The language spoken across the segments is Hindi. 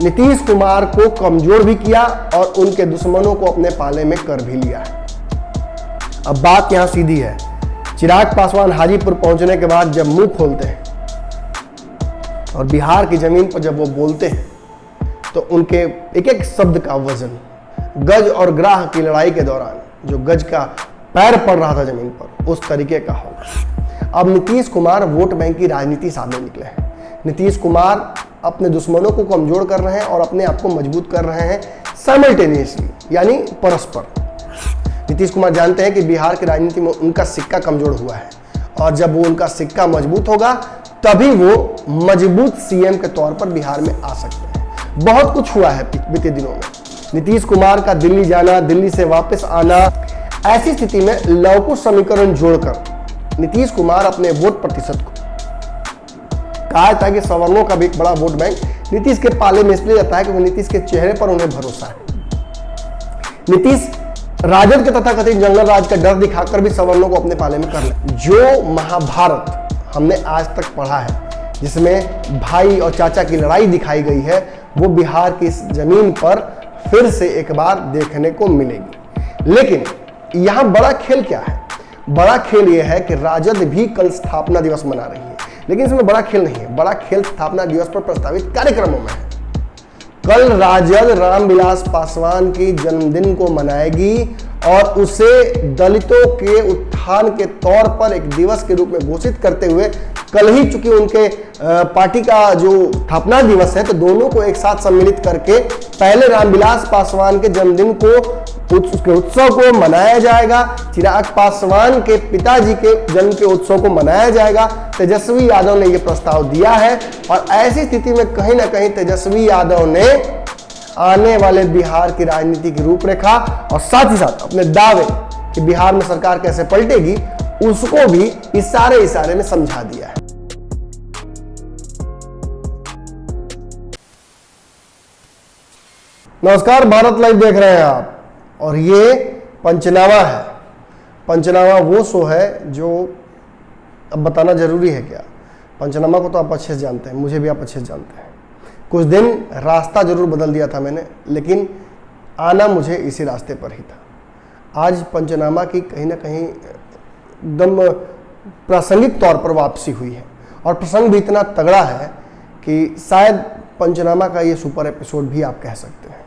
नीतीश कुमार को कमजोर भी किया और उनके दुश्मनों को अपने पाले में कर भी लिया है। अब बात यहां सीधी है, चिराग पासवान हाजीपुर पहुंचने के बाद जब मुंह खोलते हैं और बिहार की जमीन पर जब वो बोलते हैं तो उनके एक एक शब्द का वजन गज और ग्राह की लड़ाई के दौरान जो गज का पैर पड़ रहा था जमीन पर उस तरीके का होगा। अब नीतीश कुमार वोट बैंक की राजनीति सामने निकले हैं। नीतीश कुमार अपने दुश्मनों को कमजोर कर रहे हैं और अपने आप को मजबूत कर रहे हैं साइमल्टेनियसली, यानी परस्पर। नीतीश कुमार जानते हैं कि बिहार की राजनीति में उनका सिक्का कमजोर हुआ है और जब वो उनका सिक्का मजबूत होगा तभी वो मजबूत सीएम के तौर पर बिहार में आ सकते हैं। बहुत कुछ हुआ है बीते दिनों में। नीतीश कुमार का दिल्ली जाना, दिल्ली से वापस आना, ऐसी स्थिति में लवकुश समीकरण जोड़कर नीतीश कुमार अपने वोट प्रतिशत को कहा था कि सवर्णों का भी एक बड़ा वोट बैंक नीतीश के पाले में इसलिए जाता है क्योंकि नीतीश के चेहरे पर उन्हें भरोसा है। नीतीश राजद के तथाकथित जंगल राज का डर दिखाकर भी सवर्णों को अपने पाले में कर ले। जो महाभारत हमने आज तक पढ़ा है जिसमें भाई और चाचा की लड़ाई दिखाई गई है वो बिहार की इस जमीन पर फिर से एक बार देखने को मिलेगी। लेकिन यहां बड़ा खेल क्या है? बड़ा खेल यह है कि राजद भी कल स्थापना दिवस मना रही है, लेकिन इसमें बड़ा खेल नहीं है। बड़ा खेल स्थापना दिवस पर प्रस्तावित कार्यक्रमों में है। कल राजद रामविलास पासवान की जन्मदिन को मनाएगी और उसे दलितों के उत्थान के तौर पर एक दिवस के रूप में घोषित करते हुए कल ही चूंकि उनके पार्टी का जो स्थापना दिवस है तो दोनों को एक साथ सम्मिलित करके पहले रामविलास पासवान के जन्मदिन को उसके उत्सव को मनाया जाएगा, चिराग पासवान के पिताजी के जन्म के उत्सव को मनाया जाएगा। तेजस्वी यादव ने यह प्रस्ताव दिया है और ऐसी स्थिति में कहीं ना कहीं तेजस्वी यादव ने आने वाले बिहार की राजनीति की रूपरेखा और साथ ही साथ अपने दावे कि बिहार में सरकार कैसे पलटेगी उसको भी इशारे में समझा दिया है। नमस्कार, भारत लाइव देख रहे हैं आप और ये पंचनामा है। पंचनामा वो शो है जो अब बताना जरूरी है क्या? पंचनामा को तो आप अच्छे से जानते हैं, मुझे भी आप अच्छे से जानते हैं। कुछ दिन रास्ता जरूर बदल दिया था मैंने, लेकिन आना मुझे इसी रास्ते पर ही था। आज पंचनामा की कहीं ना कहीं एकदम प्रासंगिक तौर पर वापसी हुई है और प्रसंग भी इतना तगड़ा है कि शायद पंचनामा का ये सुपर एपिसोड भी आप कह सकते हैं।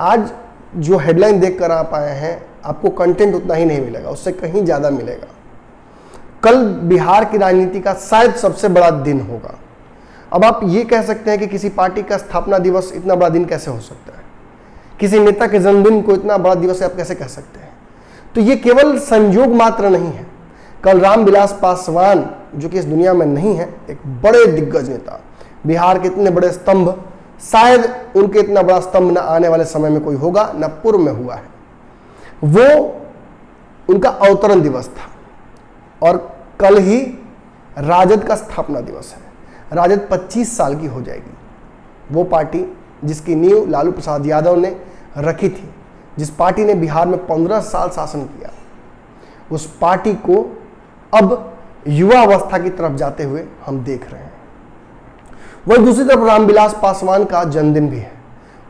आज जो हेडलाइन देखकर आप आए हैं आपको कंटेंट उतना ही नहीं मिलेगा, उससे कहीं ज़्यादा मिलेगा। कल बिहार की राजनीति का शायद सबसे बड़ा दिन होगा। अब आप ये कह सकते हैं कि किसी पार्टी का स्थापना दिवस इतना बड़ा दिन कैसे हो सकता है? किसी नेता के जन्मदिन को इतना बड़ा दिवस आप कैसे कह सकते हैं? तो ये केवल संयोग मात्र नहीं है। कल रामविलास पासवान जो कि इस दुनिया में नहीं है, एक बड़े दिग्गज नेता, बिहार के इतने बड़े स्तंभ, शायद उनके इतना बड़ा स्तंभ न आने वाले समय में कोई होगा, न पूर्व में हुआ है। वो उनका अवतरण दिवस था और कल ही राजद का स्थापना दिवस है। राजद 25 साल की हो जाएगी। वो पार्टी जिसकी नींव लालू प्रसाद यादव ने रखी थी, जिस पार्टी ने बिहार में 15 साल शासन किया, उस पार्टी को अब युवा अवस्था की तरफ जाते हुए हम देख रहे हैं। वही दूसरी तरफ रामविलास पासवान का जन्मदिन भी है।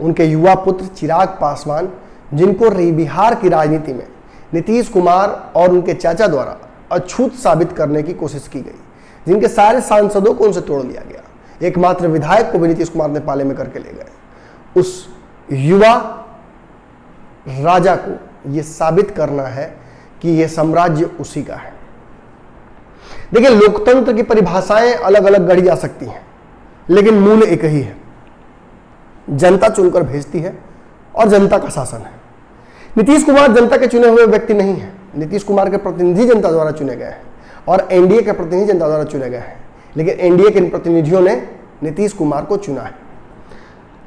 उनके युवा पुत्र चिराग पासवान, जिनको बिहार की राजनीति में नीतीश कुमार और उनके चाचा द्वारा अछूत साबित करने की कोशिश की गई, जिनके सारे सांसदों को उनसे तोड़ लिया गया, एकमात्र विधायक को भी नीतीश कुमार ने पाले में करके ले गए। उस युवा राजा को यह साबित करना है कि यह साम्राज्य उसी का है। देखिए, लोकतंत्र की परिभाषाएं अलग अलग गढ़ी जा सकती हैं, लेकिन मूल एक ही है। जनता चुनकर भेजती है और जनता का शासन है। नीतीश कुमार जनता के चुने हुए व्यक्ति नहीं है। नीतीश कुमार के प्रतिनिधि जनता द्वारा चुने गए हैं और एनडीए के प्रतिनिधि जनता द्वारा चुने गए हैं, लेकिन एनडीए के प्रतिनिधियों ने नीतीश कुमार को चुना है।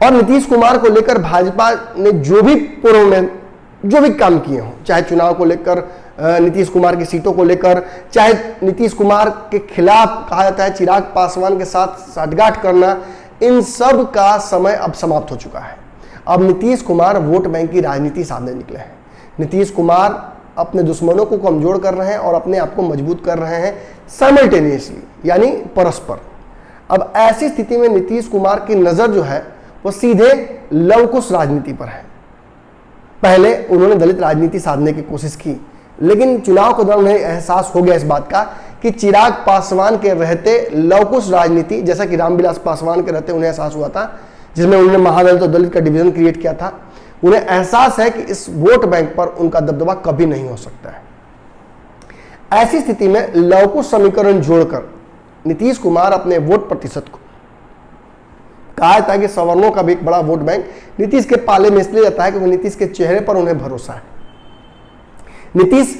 और नीतीश कुमार को लेकर भाजपा ने जो भी पूर्व में जो भी काम किए हों, चाहे चुनाव को लेकर, नीतीश कुमार की सीटों को लेकर, चाहे नीतीश कुमार के खिलाफ कहा जाता है चिराग पासवान के साथ साठगांठ करना, इन सब का समय अब समाप्त हो चुका है। अब नीतीश कुमार वोट बैंक की राजनीति सामने निकले हैं। नीतीश कुमार अपने दुश्मनों को कमजोर कर रहे हैं और अपने आप को मजबूत कर रहे हैं साइमल्टेनियसली, यानी परस्पर। अब ऐसी स्थिति में नीतीश कुमार की नज़र जो है वो सीधे लवकुश राजनीति पर है। पहले उन्होंने दलित राजनीति साधने की कोशिश की, लेकिन चुनाव के दौरान उन्हें एहसास हो गया इस बात का कि चिराग पासवान के रहते लवकुश राजनीति, जैसा कि रामविलास पासवान के रहते उन्हें एहसास हुआ था, जिसमें उन्होंने महादलित और दलित का डिवीजन क्रिएट किया था, उन्हें एहसास है कि इस वोट बैंक पर उनका दबदबा कभी नहीं हो सकता है। ऐसी स्थिति में लवकुश समीकरण जोड़कर नीतीश कुमार अपने वोट प्रतिशत को कहा था कि सवर्णों का भी एक बड़ा वोट बैंक नीतीश के पाले में इसलिए जाता है क्योंकि नीतीश के चेहरे पर उन्हें भरोसा है। नीतीश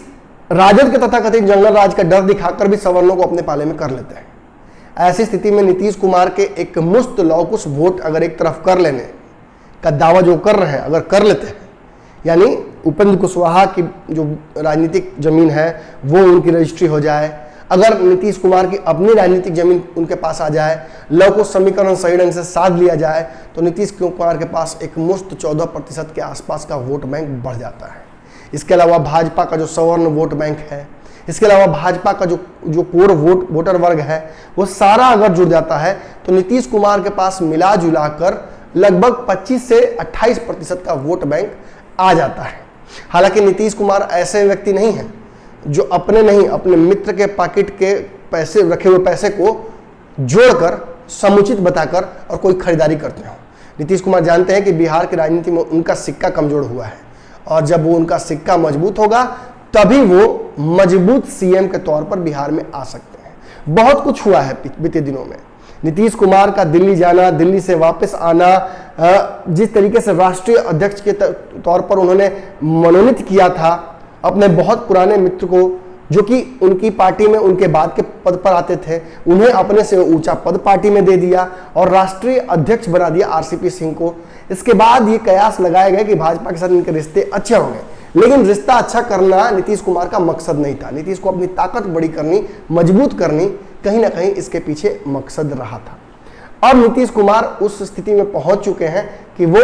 राजद के तथाकथित जंगल राज का डर दिखाकर भी सवर्णों को अपने पाले में कर लेते हैं। ऐसी स्थिति में नीतीश कुमार के एक मुश्त लवकुश वोट अगर एक तरफ कर लेने का दावा जो कर रहे हैं, अगर कर लेते हैं, यानी उपेंद्र कुशवाहा की जो राजनीतिक जमीन है वो उनकी रजिस्ट्री हो जाए, अगर नीतीश कुमार की अपनी राजनीतिक जमीन उनके पास आ जाए, लवकुश समीकरण सही ढंग से साध लिया जाए, तो नीतीश कुमार के पास एक मुश्त 14% के आसपास का वोट बैंक बढ़ जाता है। इसके अलावा भाजपा का जो सवर्ण वोट बैंक है, इसके अलावा भाजपा का जो कोर वोटर वर्ग है, वो सारा अगर जुड़ जाता है तो नीतीश कुमार के पास मिला जुला कर लगभग 25 से 28% का वोट बैंक आ जाता है। हालांकि नीतीश कुमार ऐसे व्यक्ति नहीं हैं जो अपने नहीं, अपने मित्र के पॉकेट के पैसे, रखे हुए पैसे को जोड़कर समुचित बताकर और कोई खरीदारी करते हो। नीतीश कुमार जानते हैं कि बिहार की राजनीति में उनका सिक्का कमजोर हुआ है, और जब वो उनका सिक्का मजबूत होगा तभी वो मजबूत सीएम के तौर पर बिहार में आ सकते हैं। बहुत कुछ हुआ है बीते दिनों में। नीतीश कुमार का दिल्ली जाना, दिल्ली से वापस आना, जिस तरीके से राष्ट्रीय अध्यक्ष के तौर पर उन्होंने मनोनीत किया था अपने बहुत पुराने मित्र को, जो कि उनकी पार्टी में उनके बाद के पद पर आते थे, उन्हें अपने से ऊंचा पद पार्टी में दे दिया और राष्ट्रीय अध्यक्ष बना दिया आरसीपी सिंह को। इसके बाद ये कयास लगाए गए कि भाजपा के साथ इनके रिश्ते अच्छे होंगे, लेकिन रिश्ता अच्छा करना नीतीश कुमार का मकसद नहीं था। नीतीश को अपनी ताकत बड़ी करनी, मजबूत करनी, कहीं ना कहीं इसके पीछे मकसद रहा था। अब नीतीश कुमार उस स्थिति में पहुंच चुके हैं कि वो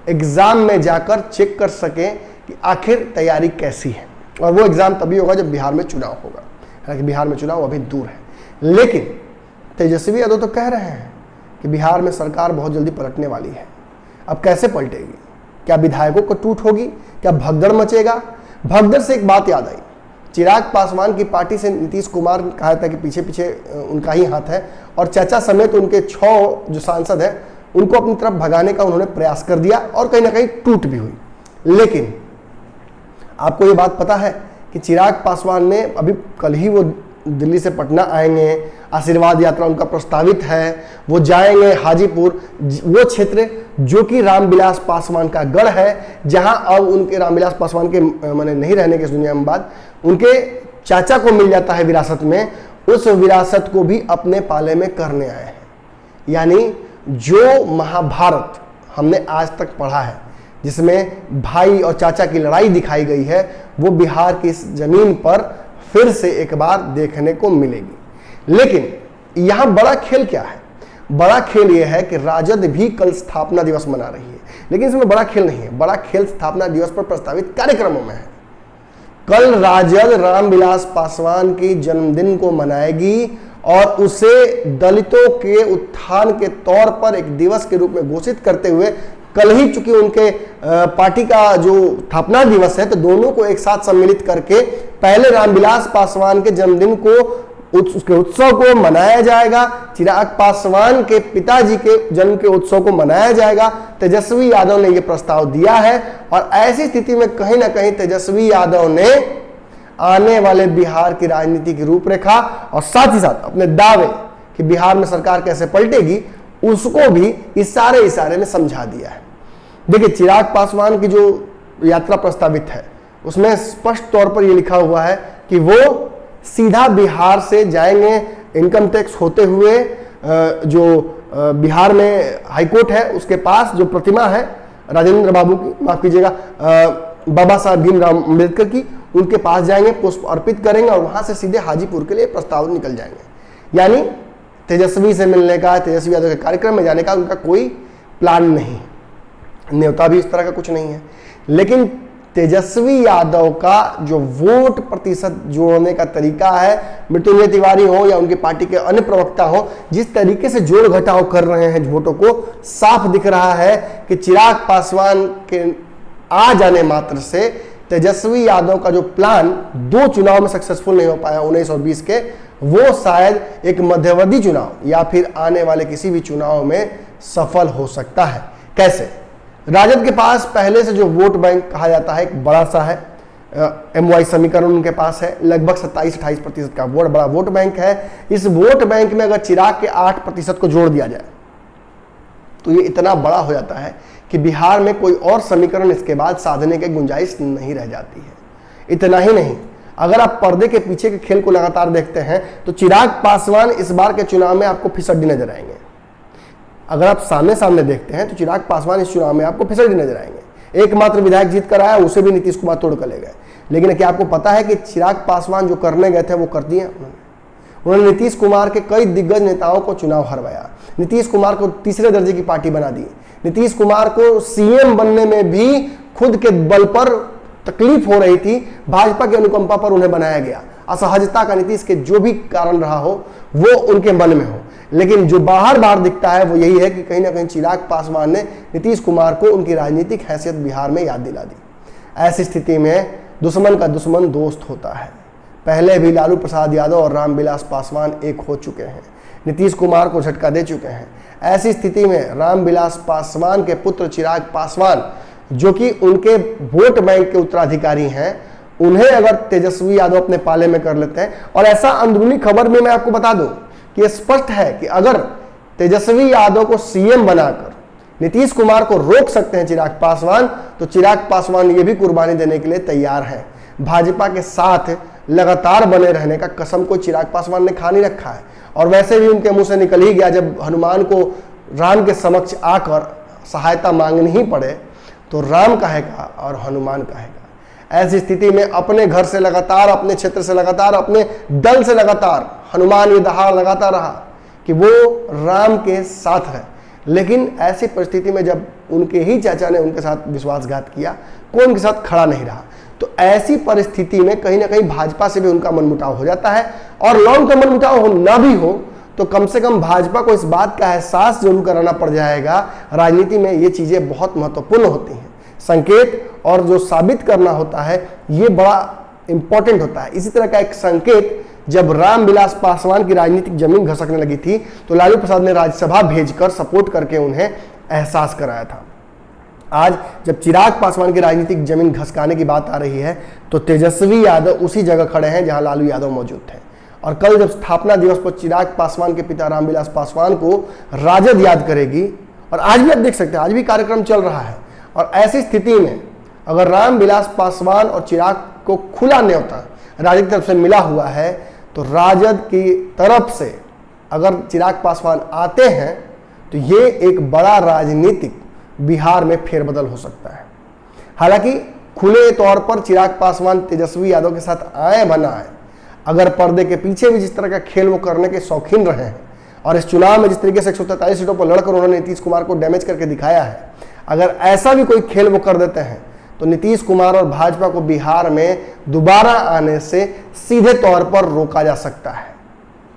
एग्जाम में जाकर चेक कर सकें कि आखिर तैयारी कैसी है, और वो एग्जाम तभी होगा जब बिहार में चुनाव होगा। हालांकि बिहार में चुनाव अभी दूर है, लेकिन तेजस्वी यादव तो कह रहे हैं कि बिहार में सरकार बहुत जल्दी पलटने वाली है। अब कैसे पलटेगी? क्या विधायकों को टूट होगी? क्या भगदड़ मचेगा? भगदड़ से एक बात याद आई, चिराग पासवान की पार्टी से नीतीश कुमार ने कहा था कि पीछे पीछे उनका ही हाथ है, और चाचा समेत उनके 6 जो सांसद हैं उनको अपनी तरफ भगाने का उन्होंने प्रयास कर दिया, और कहीं ना कहीं टूट भी हुई। लेकिन आपको ये बात पता है कि चिराग पासवान ने अभी कल ही वो दिल्ली से पटना आएंगे, आशीर्वाद यात्रा उनका प्रस्तावित है, वो जाएंगे हाजीपुर, वो क्षेत्र जो कि रामविलास पासवान का गढ़ है, जहां अब उनके रामविलास पासवान के माने नहीं रहने के दुनिया में बाद उनके चाचा को मिल जाता है विरासत में, उस विरासत को भी अपने पाले में करने आए हैं। यानी जो महाभारत हमने आज तक पढ़ा है, जिसमें भाई और चाचा की लड़ाई दिखाई गई है, वो बिहार की इस जमीन पर फिर से एक बार देखने को मिलेगी। लेकिन यहां बड़ा खेल क्या है? बड़ा खेल यह है कि राजद भी कल स्थापना दिवस मना रही है, लेकिन इसमें बड़ा खेल नहीं है। बड़ा खेल स्थापना दिवस पर प्रस्तावित कार्यक्रमों में है। कल राजद रामविलास पासवान की जन्मदिन को मनाएगी और उसे दलितों के उत्थान के तौर पर एक दिवस के रूप में घोषित करते हुए, कल ही चूंकि उनके पार्टी का जो स्थापना दिवस है, तो दोनों को एक साथ सम्मिलित करके पहले रामविलास पासवान के जन्मदिन को, उसके उत्सव को मनाया जाएगा। चिराग पासवान के पिताजी के जन्म के उत्सव को मनाया जाएगा। तेजस्वी यादव ने यह प्रस्ताव दिया है, और ऐसी स्थिति में कहीं ना कहीं तेजस्वी यादव ने आने वाले बिहार की राजनीति की रूपरेखा और साथ ही साथ अपने दावे कि बिहार में सरकार कैसे पलटेगी, उसको भी इशारे में समझा दिया है। देखिए, चिराग पासवान की जो यात्रा प्रस्तावित है उसमें स्पष्ट तौर पर यह लिखा हुआ है कि वो सीधा बिहार से जाएंगे, इनकम टैक्स होते हुए जो बिहार में हाईकोर्ट है उसके पास जो प्रतिमा है राजेंद्र बाबू की, माफ कीजिएगा, बाबा साहब भीमराव अम्बेडकर की, उनके पास जाएंगे, पुष्प अर्पित करेंगे और वहां से सीधे हाजीपुर के लिए प्रस्ताव निकल जाएंगे। यानी तेजस्वी से मिलने का, तेजस्वी यादव के कार्यक्रम में जाने का उनका कोई प्लान नहीं है, न्योता भी इस तरह का कुछ नहीं है। लेकिन तेजस्वी यादव का जो वोट प्रतिशत जोड़ने का तरीका है, मृत्युंजय तिवारी हो या उनकी पार्टी के अन्य प्रवक्ता हो, जिस तरीके से जोड़ घटाव कर रहे हैं वोटों को, साफ दिख रहा है कि चिराग पासवान के आ जाने मात्र से तेजस्वी यादव का जो प्लान 2 चुनाव में सक्सेसफुल नहीं हो पाया 19 और 20 के, वो शायद एक मध्यवर्ती चुनाव या फिर आने वाले किसी भी चुनाव में सफल हो सकता है। कैसे? राजद के पास पहले से जो वोट बैंक कहा जाता है एक बड़ा सा है, MY समीकरण उनके पास है, लगभग 27-28% का बड़ा वोट बैंक है। इस वोट बैंक में अगर चिराग के 8% को जोड़ दिया जाए तो ये इतना बड़ा हो जाता है कि बिहार में कोई और समीकरण इसके बाद साधने की गुंजाइश नहीं रह जाती है। इतना ही नहीं, अगर आप पर्दे के पीछे के खेल को लगातार देखते हैं तो चिराग पासवान इस बार के चुनाव में आपको फिसड्डी नजर आएंगे। अगर आप सामने सामने देखते हैं तो चिराग पासवान इस चुनाव में आपको फिसड्डी नजर आएंगे। एकमात्र विधायक जीत कर आया, उसे भी नीतीश कुमार तोड़ कर ले गए। लेकिन क्या आपको पता है कि चिराग पासवान जो करने गए थे वो कर दिए उन्होंने नीतीश कुमार के कई दिग्गज नेताओं को चुनाव हरवाया, नीतीश कुमार को तीसरे दर्जे की पार्टी बना दी, नीतीश कुमार को सीएम बनने में भी खुद के बल पर तकलीफ हो रही थी, भाजपा की अनुकंपा पर उन्हें बनाया गया। असहजता का नीतीश के जो भी कारण रहा हो वो उनके मन में हो, लेकिन जो बाहर दिखता है वो यही है कि कहीं ना कहीं चिराग पासवान ने नीतीश कुमार को उनकी राजनीतिक हैसियत बिहार में याद दिला दी। ऐसी स्थिति में दुश्मन का दुश्मन दोस्त होता है। पहले भी लालू प्रसाद यादव और रामविलास पासवान एक हो चुके हैं, नीतीश कुमार को झटका दे चुके हैं। ऐसी स्थिति में रामविलास पासवान के पुत्र चिराग पासवान, जो कि उनके वोट बैंक के उत्तराधिकारी हैं, उन्हें अगर तेजस्वी यादव अपने पाले में कर लेते हैं, और ऐसा अंदरूनी खबर में मैं आपको बता दूं कि स्पष्ट है कि अगर तेजस्वी यादव को सीएम बनाकर नीतीश कुमार को रोक सकते हैं चिराग पासवान, तो चिराग पासवान ये भी कुर्बानी देने के लिए तैयार हैं। भाजपा के साथ लगातार बने रहने का कसम को चिराग पासवान ने खा नहीं रखा है, और वैसे भी उनके मुंह से निकल ही गया, जब हनुमान को राम के समक्ष आकर सहायता मांगनी ही पड़े तो राम कहेगा और हनुमान कहेगा। ऐसी स्थिति में अपने घर से लगातार, अपने क्षेत्र से लगातार, अपने दल से लगातार हनुमान ये दहाड़ लगाता रहा कि वो राम के साथ है। लेकिन ऐसी परिस्थिति में जब उनके ही चाचा ने उनके साथ विश्वासघात किया, कोई उनके साथ खड़ा नहीं रहा, तो ऐसी परिस्थिति में कहीं ना कहीं भाजपा से भी उनका मनमुटाव हो जाता है। और लॉन्ग टर्म मनमुटाव हो ना भी हो तो कम से कम भाजपा को इस बात का एहसास जरूर कराना पड़ जाएगा। राजनीति में ये चीजें बहुत महत्वपूर्ण होती हैं, संकेत और जो साबित करना होता है ये बड़ा इंपॉर्टेंट होता है। इसी तरह का एक संकेत जब रामविलास पासवान की राजनीतिक जमीन घसकने लगी थी तो लालू प्रसाद ने राज्यसभा भेजकर सपोर्ट करके उन्हें एहसास कराया था। आज जब चिराग पासवान की राजनीतिक जमीन घसकाने की बात आ रही है तो तेजस्वी यादव उसी जगह खड़े हैं जहां लालू यादव मौजूद थे। और कल जब स्थापना दिवस पर चिराग पासवान के पिता रामविलास पासवान को राजद याद करेगी, और आज भी आप देख सकते हैं आज भी कार्यक्रम चल रहा है, और ऐसी स्थिति में अगर रामविलास पासवान और चिराग को खुला न्योता राजद की तरफ से मिला हुआ है तो राजद की तरफ से अगर चिराग पासवान आते हैं तो ये एक बड़ा राजनीतिक बिहार में फेरबदल हो सकता है। हालांकि खुले तौर पर चिराग पासवान तेजस्वी यादव के साथ आए बना है, अगर पर्दे के पीछे भी जिस तरह का खेल वो करने के शौकीन रहे हैं और इस चुनाव में जिस तरीके से 143 सीटों पर लड़कर उन्होंने नीतीश कुमार को डैमेज करके दिखाया है, अगर ऐसा भी कोई खेल वो कर देते हैं तो नीतीश कुमार और भाजपा को बिहार में दोबारा आने से सीधे तौर पर रोका जा सकता है।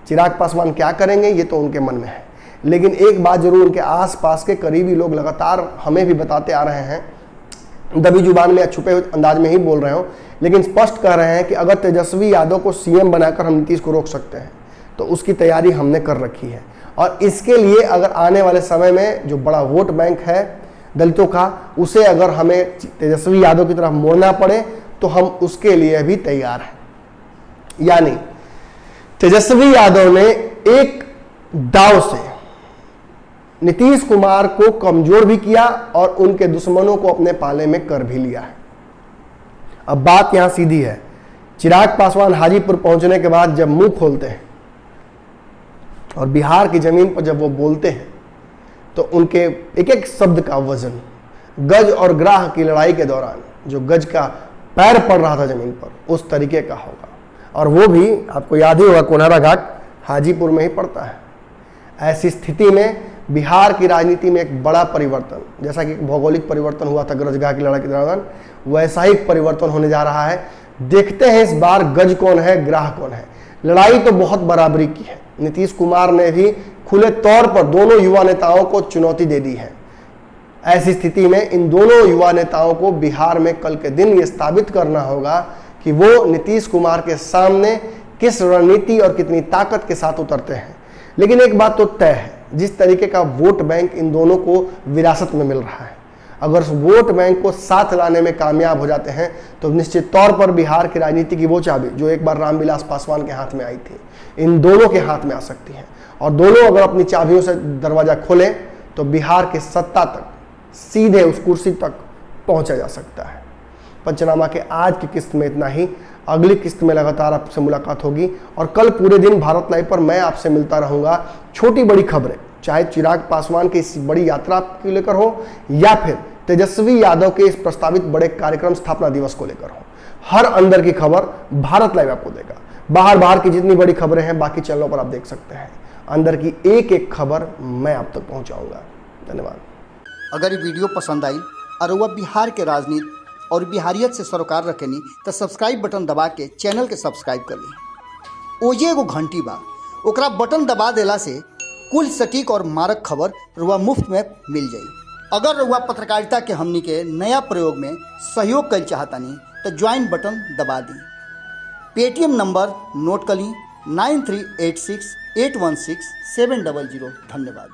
चिराग पासवान क्या करेंगे ये तो उनके मन में है, लेकिन एक बात जरूर उनके आसपास के करीबी लोग लगातार हमें भी बताते आ रहे हैं, दबी जुबान में या छुपे हुए अंदाज में ही बोल रहे हो, लेकिन स्पष्ट कह रहे हैं कि अगर तेजस्वी यादव को सीएम बनाकर हम नीतीश को रोक सकते हैं तो उसकी तैयारी हमने कर रखी है। और इसके लिए अगर आने वाले समय में जो बड़ा वोट बैंक है दलितों का, उसे अगर हमें तेजस्वी यादव की तरफ मोड़ना पड़े तो हम उसके लिए भी तैयार हैं। यानी तेजस्वी यादव ने एक दाव से नीतीश कुमार को कमजोर भी किया और उनके दुश्मनों को अपने पाले में कर भी लिया है। अब बात यहां सीधी है, चिराग पासवान हाजीपुर पहुंचने के बाद जब मुंह खोलते हैं और बिहार की जमीन पर जब वो बोलते हैं तो उनके एक एक शब्द का वजन गज और ग्राह की लड़ाई के दौरान जो गज का पैर पड़ रहा था जमीन पर उस तरीके का होगा। और वो भी आपको याद ही होगा कोनहरा घाट हाजीपुर में ही पड़ता है। ऐसी स्थिति में बिहार की राजनीति में एक बड़ा परिवर्तन, जैसा कि भौगोलिक परिवर्तन हुआ था गजगा की लड़ाई के दौरान, वैसा ही परिवर्तन होने जा रहा है। देखते हैं इस बार गज कौन है, ग्राह कौन है। लड़ाई तो बहुत बराबरी की है। नीतीश कुमार ने भी खुले तौर पर दोनों युवा नेताओं को चुनौती दे दी है। ऐसी स्थिति में इन दोनों युवा नेताओं को बिहार में कल के दिन ये साबित करना होगा कि वो नीतीश कुमार के सामने किस रणनीति और कितनी ताकत के साथ उतरते हैं। लेकिन एक बात तो तय है, जिस तरीके का वोट बैंक इन दोनों को विरासत में मिल रहा है, अगर उस वोट बैंक को साथ लाने में कामयाब हो जाते हैं तो निश्चित तौर पर बिहार की राजनीति की वो चाबी जो एक बार रामविलास पासवान के हाथ में आई थी, इन दोनों के हाथ में आ सकती है। और दोनों अगर अपनी चाबियों से दरवाजा खोलें तो बिहार की सत्ता तक, सीधे उस कुर्सी तक पहुंचा जा सकता है। पंचनामा के आज की किस्त में इतना ही। अगली किस्त में लगातार आपसे मुलाकात होगी और कल पूरे दिन भारत लाइव पर मैं आपसे मिलता रहूंगा। छोटी बड़ी खबरें, चाहे चिराग पासवान की इस बड़ी यात्रा को लेकर हो या फिर तेजस्वी यादव के इस प्रस्तावित बड़े कार्यक्रम स्थापना दिवस को लेकर हो, हर अंदर की खबर भारत लाइव आपको देगा। बाहर की जितनी बड़ी खबरें हैं बाकी चैनलों पर आप देख सकते हैं। अंदर की एक एक खबर मैं आप तक पहुंचाऊंगा। धन्यवाद। अगर ये वीडियो पसंद आई और वह बिहार के राजनीति और बिहारियत से सरोकार रखेनी तो सब्सक्राइब बटन दबा के चैनल के सब्सक्राइब कर ली। ओजे एगो घंटी बा, ओकरा बटन दबा देला से कुल सटीक और मारक खबर रुआ मुफ्त में मिल जाई। अगर रुआ पत्रकारिता के हमनी के नया प्रयोग में सहयोग कर चाहतानी तो ज्वाइन बटन दबा दी। पेटीएम नंबर नोट कर ली 9386816700। धन्यवाद।